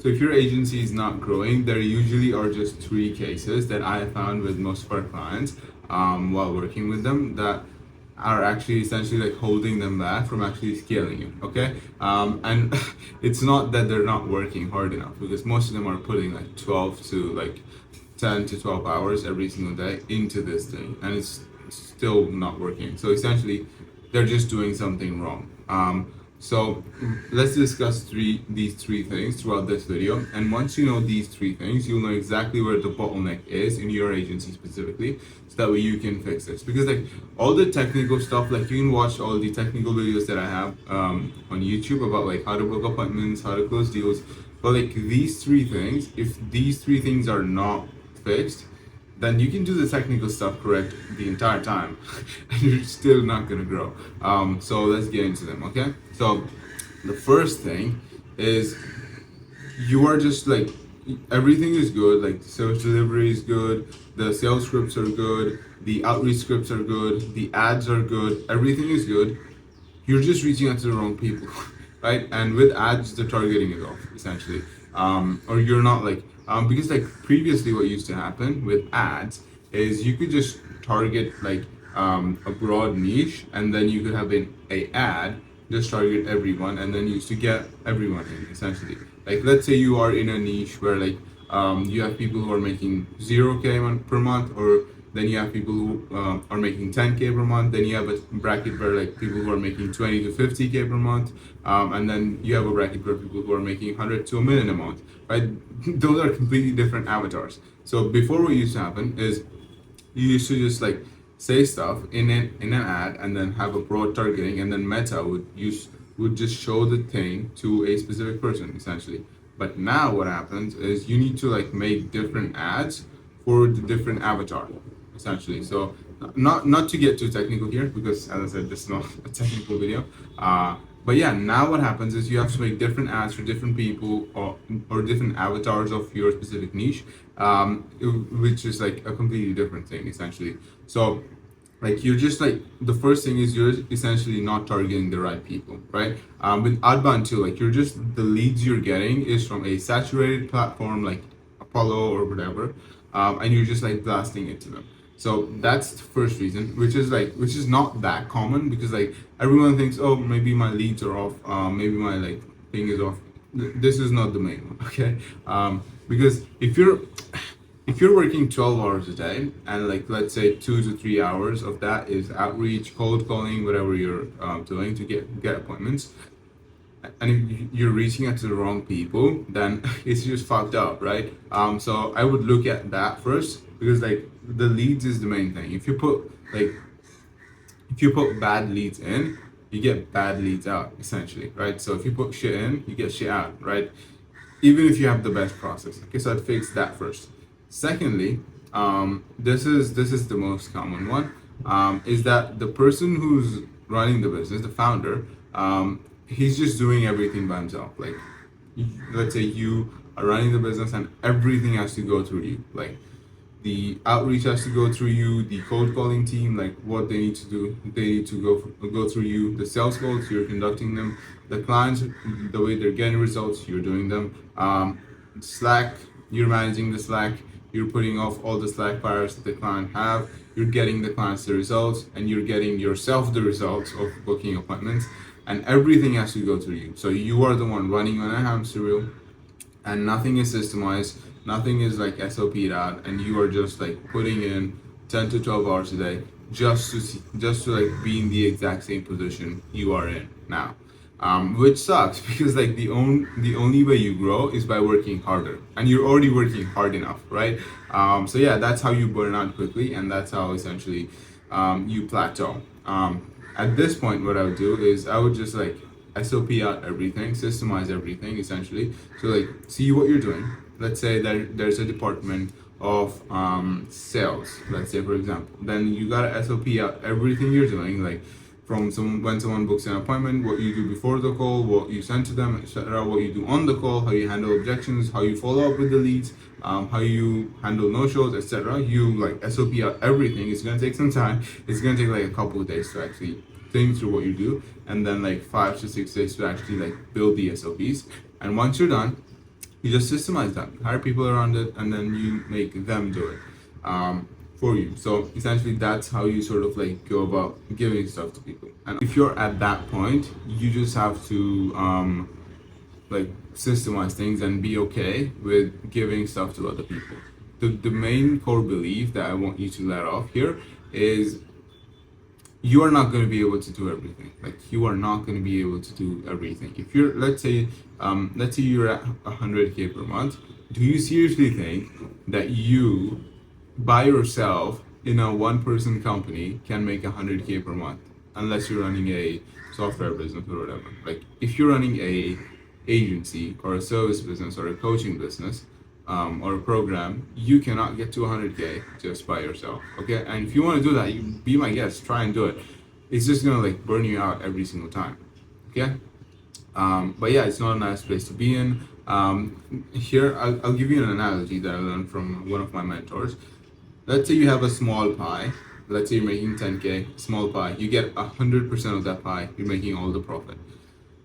So if your agency is not growing, there usually are just three cases that I have found with most of our clients while working with them that are actually essentially like holding them back from actually scaling it. Okay, and it's not that they're not working hard enough, because most of them are putting like 12 to like 10 to 12 hours every single day into this thing, and it's still not working. So essentially they're just doing something wrong. So let's discuss these three things throughout this video. And once you know these three things, you'll know exactly where the bottleneck is in your agency specifically, so that way you can fix this. Because like all the technical stuff, like you can watch all the technical videos that I have on YouTube about like how to book appointments, how to close deals. But like these three things, if these three things are not fixed, then you can do the technical stuff correct the entire time and you're still not gonna grow. So let's get into them, okay? So the first thing is you are just like, everything is good, like the service delivery is good, the sales scripts are good, the outreach scripts are good, the ads are good, everything is good. You're just reaching out to the wrong people, right? And with ads, the targeting is off essentially, or you're not like, because like previously what used to happen with ads is you could just target like a broad niche, and then you could have a ad just target everyone, and then you used to get everyone in essentially. Like let's say you are in a niche where like you have people who are making 0K per month, or then you have people who are making 10K per month. Then you have a bracket where like people who are making 20 to 50K per month, and then you have a bracket where people who are making 100 to a million a month. Right? Those are completely different avatars. So before, what used to happen is you used to just like say stuff in an ad, and then have a broad targeting, and then Meta would just show the thing to a specific person essentially. But now what happens is you need to like make different ads for the different avatar essentially. So not to get too technical here, because as I said, this is not a technical video. But yeah, now what happens is you have to make different ads for different people, or different avatars of your specific niche, which is like a completely different thing essentially. So like you're just like, the first thing is you're essentially not targeting the right people, right? With outbound too, like you're just, the leads you're getting is from a saturated platform like Apollo or whatever, and you're just like blasting it to them. So that's the first reason, which is not that common, because like everyone thinks, oh, maybe my leads are off, maybe my like thing is off. This is not the main one, okay? Because if you're working 12 hours a day, and like let's say 2 to 3 hours of that is outreach, cold calling, whatever you're doing to get appointments, and if you're reaching out to the wrong people, then it's just fucked up, right? So I would look at that first, because like the leads is the main thing. If you put bad leads in, you get bad leads out essentially, right? So if you put shit in, you get shit out, right? Even if you have the best process. Okay, so I'd fix that first. Secondly, this is the most common one, is that the person who's running the business, the founder, he's just doing everything by himself. Like, let's say you are running the business and everything has to go through you. Like, the outreach has to go through you, the cold calling team, like what they need to do, they need to go through you. The sales calls, you're conducting them. The clients, the way they're getting results, you're doing them. Slack, you're managing the Slack. You're putting off all the Slack fires that the client have. You're getting the clients the results, and you're getting yourself the results of booking appointments. And everything has to go through you. So you are the one running on a hamster wheel, and nothing is systemized, nothing is like SOP'd out, and you are just like putting in 10 to 12 hours a day just to like be in the exact same position you are in now. Which sucks, because like the only way you grow is by working harder, and you're already working hard enough, right? So yeah, that's how you burn out quickly, and that's how essentially you plateau. At this point, what I would do is I would just like SOP out everything, systemize everything essentially. So like, see what you're doing. Let's say that there's a department of sales, let's say for example. Then you gotta SOP out everything you're doing, like from when someone books an appointment, what you do before the call, what you send to them, etc., what you do on the call, how you handle objections, how you follow up with the leads, how you handle no-shows, etc. You like SOP out everything. It's gonna take some time. It's gonna take like a couple of days to actually think through what you do, and then like 5 to 6 days to actually like build the SOPs. And once you're done, You just systemize that, hire people around it, and then you make them do it for you. So essentially, that's how you sort of like go about giving stuff to people. And if you're at that point, you just have to like systemize things and be okay with giving stuff to other people. The main core belief that I want you to let off here is you are not going to be able to do everything. Like you are not going to be able to do everything. If you're, let's say you're at 100K per month, do you seriously think that you by yourself in a one-person company can make 100K per month? Unless you're running a software business or whatever. Like if you're running a agency or a service business or a coaching business, or a program, you cannot get to 100K just by yourself. Okay, and if you want to do that, you be my guest, try and do it. It's just gonna like burn you out every single time. Okay, but yeah, it's not a nice place to be in. Here, I'll give you an analogy that I learned from one of my mentors. Let's say you have a small pie. Let's say you're making 10K, small pie. You get 100% of that pie. You're making all the profit.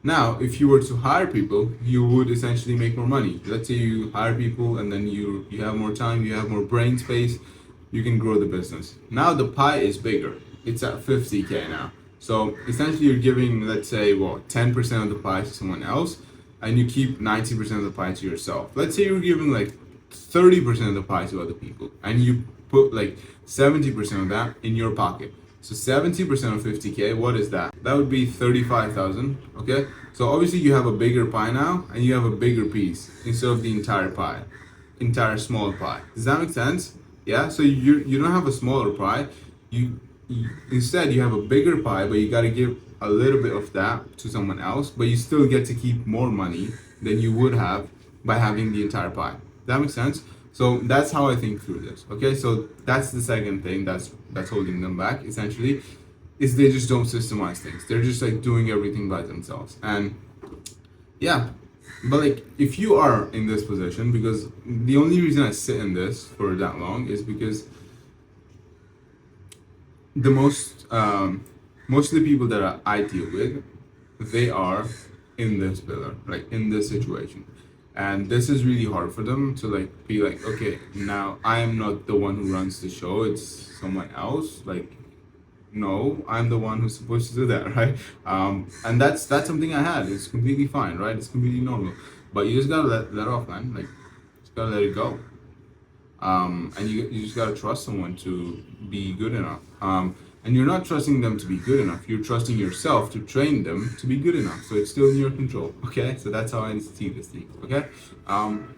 Now, if you were to hire people, you would essentially make more money. Let's say you hire people and then you have more time, you have more brain space, you can grow the business. Now the pie is bigger. It's at 50K now. So essentially you're giving, let's say, 10% of the pie to someone else and you keep 90% of the pie to yourself. Let's say you're giving like 30% of the pie to other people and you put like 70% of that in your pocket. So 70% of 50K, what is that? That would be 35,000, okay? So obviously you have a bigger pie now and you have a bigger piece instead of the entire pie, entire small pie. Does that make sense? Yeah, so you don't have a smaller pie. You instead you have a bigger pie, but you got to give a little bit of that to someone else, but you still get to keep more money than you would have by having the entire pie. That makes sense? So that's how I think through this. Okay, so that's the second thing that's holding them back essentially, is they just don't systemize things. They're just like doing everything by themselves. And yeah, but like if you are in this position, because the only reason I sit in this for that long is because the most of the people that I deal with, they are in this pillar, like in this situation. And this is really hard for them to like be like, okay, now I am not the one who runs the show, it's someone else. Like, no, I'm the one who's supposed to do that, right? And that's something I had. It's completely fine, right? It's completely normal. But you just gotta let off, man. Like, just gotta let it go. And you just gotta trust someone to be good enough. And you're not trusting them to be good enough. You're trusting yourself to train them to be good enough. So it's still in your control. Okay. So that's how I see this thing. Okay. And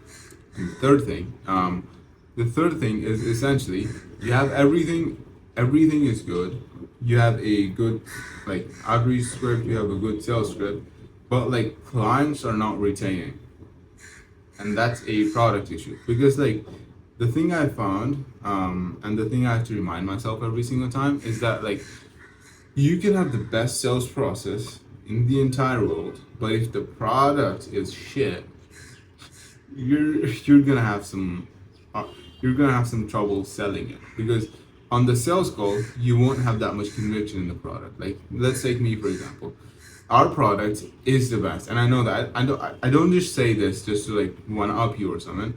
the third thing is essentially you have everything. Everything is good. You have a good like outreach script. You have a good sales script, but like clients are not retaining, and that's a product issue because like the thing I found, and the thing I have to remind myself every single time is that like you can have the best sales process in the entire world, but if the product is shit, you're gonna have some trouble selling it because on the sales call you won't have that much conviction in the product. Like let's take me for example. Our product is the best, and I know that. I don't just say this just to like one up you or something.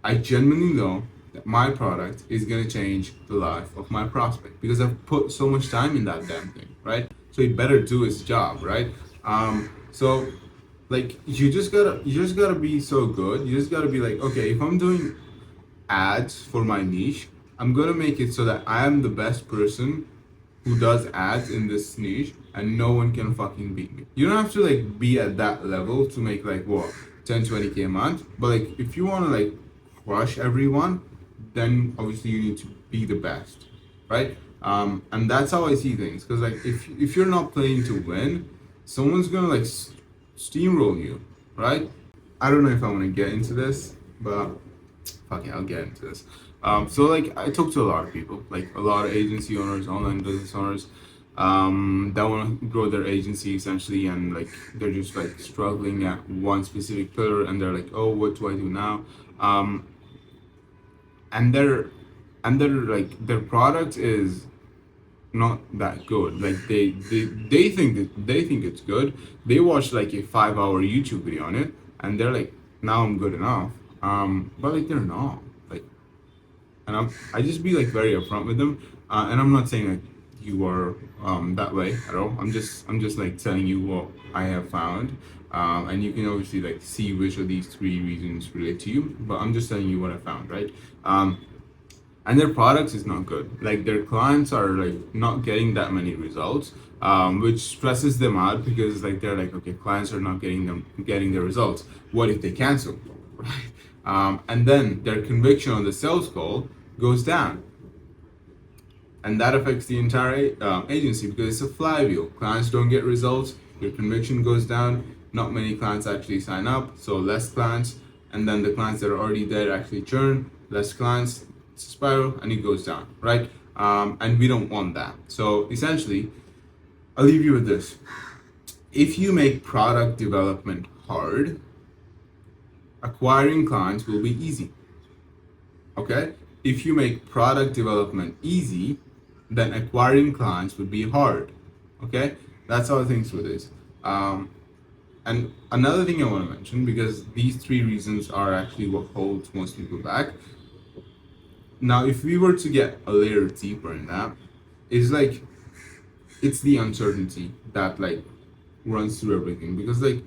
I genuinely know that my product is gonna change the life of my prospect because I've put so much time in that damn thing, right? So he better do his job, right? So like you just gotta be so good. You just gotta be like, okay, if I'm doing ads for my niche, I'm gonna make it so that I am the best person who does ads in this niche and no one can fucking beat me. You don't have to like be at that level to make like 10-20K a month, but like if you want to like crush everyone, then obviously you need to be the best, right? And that's how I see things, because like if you're not playing to win, someone's gonna like steamroll you, right? I don't know if I want to get into this, but fuck it, I'll get into this. So like I talk to a lot of people, like a lot of agency owners, online business owners, that want to grow their agency essentially, and like they're just like struggling at one specific pillar, and they're like, oh, what do I do now? And they're like their product is not that good. Like they think it's good. They watch like a 5-hour YouTube video on it, and they're like, now I'm good enough. But like they're not. Like, and I just be like very upfront with them. And I'm not saying like you are that way at all. I'm just like telling you what I have found. And you can obviously like see which of these three reasons relate to you. But I'm just telling you what I found, right? And their products is not good. Like their clients are like not getting that many results, which stresses them out because like they're like, okay, clients are not getting the results. What if they cancel, right? And then their conviction on the sales call goes down, and that affects the entire agency because it's a flywheel. Clients don't get results, your conviction goes down. Not many clients actually sign up, so less clients, and then the clients that are already there actually churn. Less clients, it's a spiral, and it goes down, right? And we don't want that. So essentially, I'll leave you with this: if you make product development hard, acquiring clients will be easy. Okay? If you make product development easy, then acquiring clients would be hard. Okay? That's how I think through this. And another thing I want to mention, because these three reasons are actually what holds most people back. Now, if we were to get a layer deeper in that, it's like it's the uncertainty that like runs through everything. Because like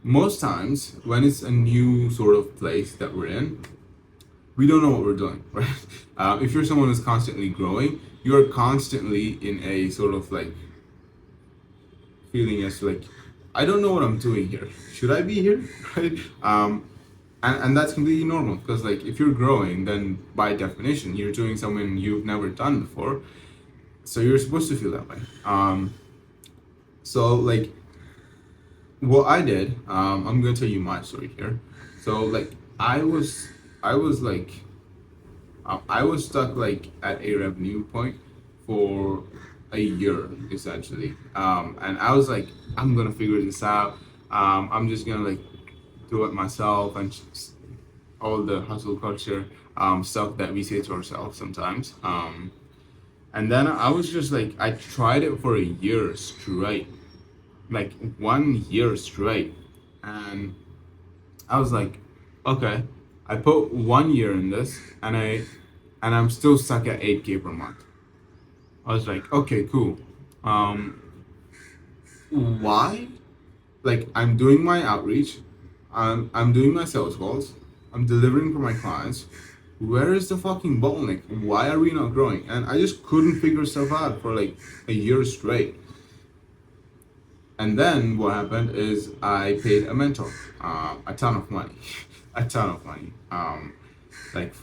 most times when it's a new sort of place that we're in, we don't know what we're doing, right? If you're someone who's constantly growing, you're constantly in a sort of like feeling as to like, I don't know what I'm doing here. Should I be here, right? And that's completely normal because like if you're growing, then by definition you're doing something you've never done before, so you're supposed to feel that way. So like what I did, I'm gonna tell you my story here. So like I was like I was stuck like at a revenue point for a year essentially, and I was like, I'm gonna figure this out. I'm just gonna like do it myself and just all the hustle culture stuff that we say to ourselves sometimes. And then I was just like, I tried it for a year straight, like 1 year straight, and I was like, okay, I put 1 year in this, and I'm still stuck at 8K per month. I was like, okay, cool. Um, why? Like I'm doing my outreach, I'm doing my sales calls, I'm delivering for my clients. Where is the fucking bottleneck? Why are we not growing? And I just couldn't figure stuff out for like a year straight. And then what happened is I paid a mentor a ton of money, a ton of money. Like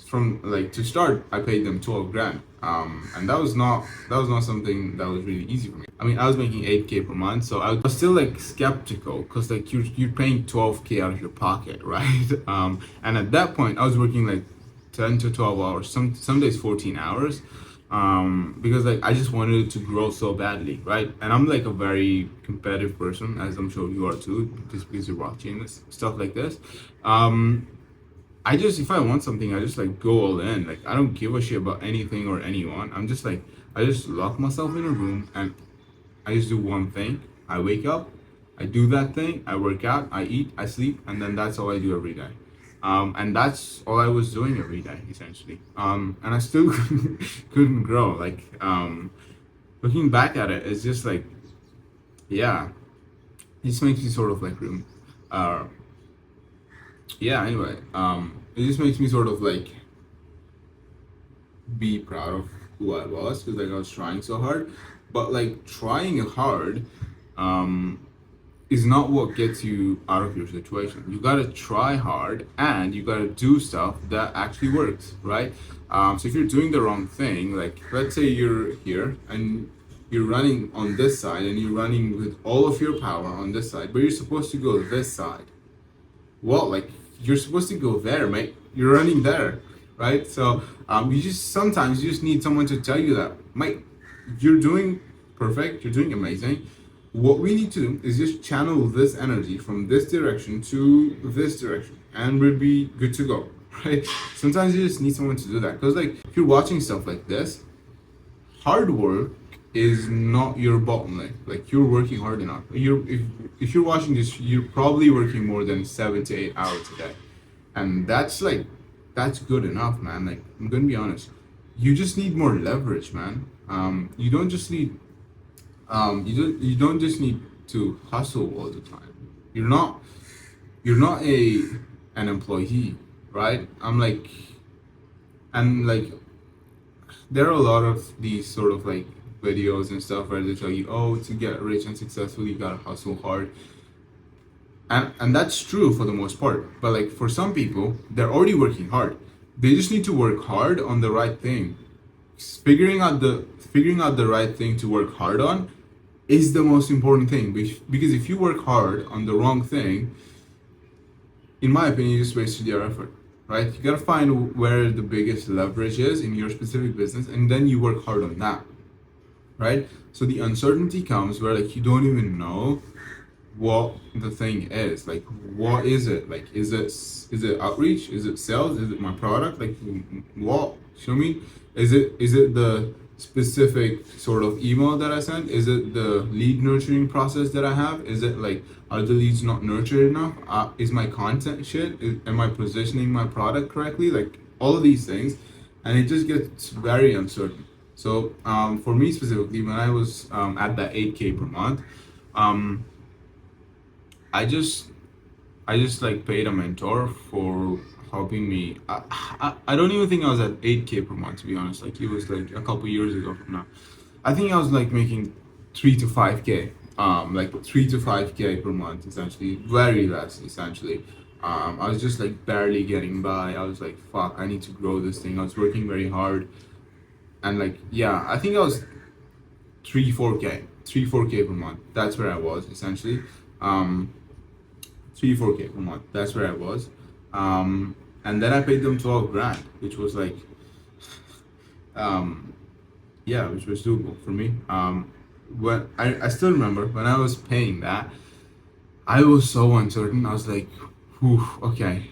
from like to start, I paid them 12 grand, and that was not something that was really easy for me. I mean, I was making 8K per month, so I was still like skeptical because like you're paying 12K out of your pocket, right? And at that point, I was working like 10 to 12 hours, some days 14 hours, because like I just wanted it to grow so badly, right? And I'm like a very competitive person, as I'm sure you are too, just because you're watching this stuff like this. I just, if I want something, I just like go all in. Like I don't give a shit about anything or anyone. I'm just like, I just lock myself in a room and I just do one thing. I wake up, I do that thing, I work out, I eat, I sleep, and then that's all I do every day. And that's all I was doing every day essentially. And I still couldn't grow. Like looking back at it, it's just like, yeah, it just makes me sort of like yeah, anyway, it just makes me sort of like be proud of who I was because like I was trying so hard, but like trying hard is not what gets you out of your situation. You gotta try hard and you gotta do stuff that actually works, right? So if you're doing the wrong thing, like let's say you're here and you're running on this side and you're running with all of your power on this side, but you're supposed to go this side. Well, like you're supposed to go there, mate. You're running there, right? So you just sometimes you just need someone to tell you that, mate, you're doing perfect. You're doing amazing. What we need to do is just channel this energy from this direction to this direction, and we'll be good to go, right? Sometimes you just need someone to do that because, like, if you're watching stuff like this, hard work is not your bottleneck. Like you're working hard enough. If you're watching this, you're probably working more than 7 to 8 hours a day, and that's good enough, man. Like I'm gonna be honest, you just need more leverage, man. You don't just need you don't just need to hustle all the time. You're not an employee, right? And there are a lot of these sort of like videos and stuff where they tell you, oh, to get rich and successful, you gotta hustle hard. And that's true for the most part. But like for some people, they're already working hard. They just need to work hard on the right thing. Figuring out the right thing to work hard on is the most important thing. Because if you work hard on the wrong thing, in my opinion, you just wasted your effort, right? You gotta find where the biggest leverage is in your specific business, and then you work hard on that, right? So the uncertainty comes where like you don't even know what the thing is. Like, what is it? Like, is it outreach? Is it sales? Is it my product? Like, what? Show me. Is it the specific sort of email that I sent? Is it the lead nurturing process that I have? Is it like, are the leads not nurtured enough? Is my content shit? Am I positioning my product correctly? Like all of these things, and it just gets very uncertain. So for me specifically, when I was at that 8K per month, um, I just like paid a mentor for helping me. I don't even think I was at 8K per month, to be honest. Like it was like a couple years ago from now. I think I was like making 3 to 5K, like 3 to 5K per month, essentially, very less, essentially. I was just like barely getting by. I was like, fuck, I need to grow this thing. I was working very hard, and like, yeah, I think I was 3 4K per month. That's where I was essentially. Um, 3 4K per month. That's where I was. And then I paid them 12 grand, which was like, um, yeah, which was doable for me. When I still remember when I was paying that, I was so uncertain. I was like, whew, okay,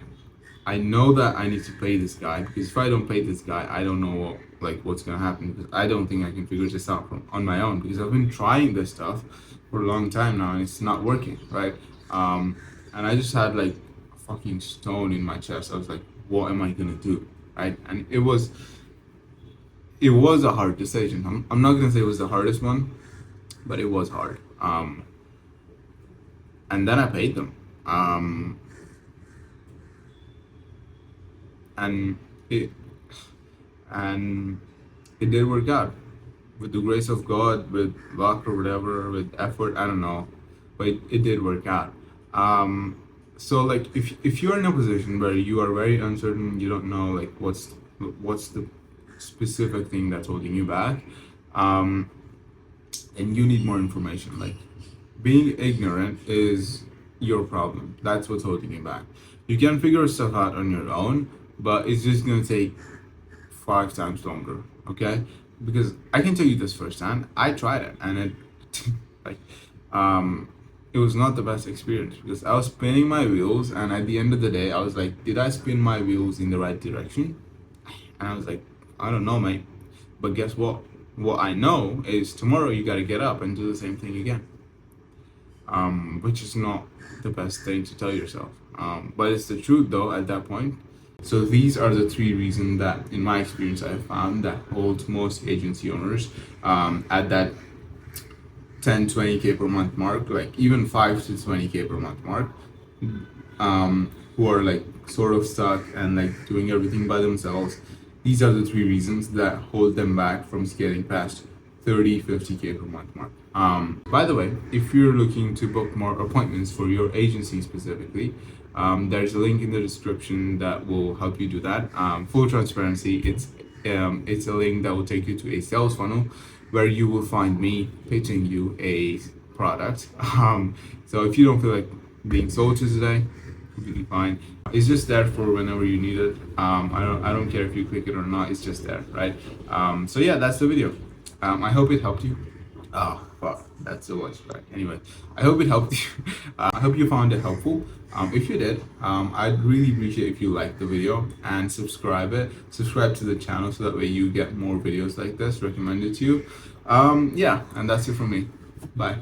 I know that I need to pay this guy, because if I don't pay this guy, I don't know what's gonna happen, because I don't think I can figure this out on my own, because I've been trying this stuff for a long time now and it's not working, right? And I just had like a fucking stone in my chest. I was like, what am I gonna do, right? And it was a hard decision. I'm not gonna say it was the hardest one, but it was hard. And then I paid them. And it and it did work out, with the grace of God, with luck or whatever, with effort. I don't know, but it did work out. So like if you're in a position where you are very uncertain, you don't know like what's the specific thing that's holding you back, and you need more information. Like being ignorant is your problem. That's what's holding you back. You can figure stuff out on your own, but it's just gonna take 5 times longer. Okay? Because I can tell you this firsthand. I tried it, and it like it was not the best experience, because I was spinning my wheels, and at the end of the day, I was like, did I spin my wheels in the right direction? And I was like, I don't know, mate. But guess what? What I know is tomorrow you gotta get up and do the same thing again. Which is not the best thing to tell yourself. But it's the truth though at that point. So these are the 3 reasons that, in my experience, I found that hold most agency owners at that 10-20K per month mark, like even 5 to 20K per month mark, who are like sort of stuck and like doing everything by themselves. These are the 3 reasons that hold them back from scaling past 30-50K per month mark. By the way, if you're looking to book more appointments for your agency specifically, there's a link in the description that will help you do that. Full transparency, it's a link that will take you to a sales funnel where you will find me pitching you a product. So if you don't feel like being sold to today, completely fine. It's just there for whenever you need it. I don't care if you click it or not. It's just there, right? So yeah, that's the video. I hope it helped you. Oh fuck, that's so much. Right. Anyway, I hope it helped you. I hope you found it helpful. If you did, I'd really appreciate if you liked the video and subscribe to the channel, so that way you get more videos like this recommended to you. Yeah, and that's it from me. Bye.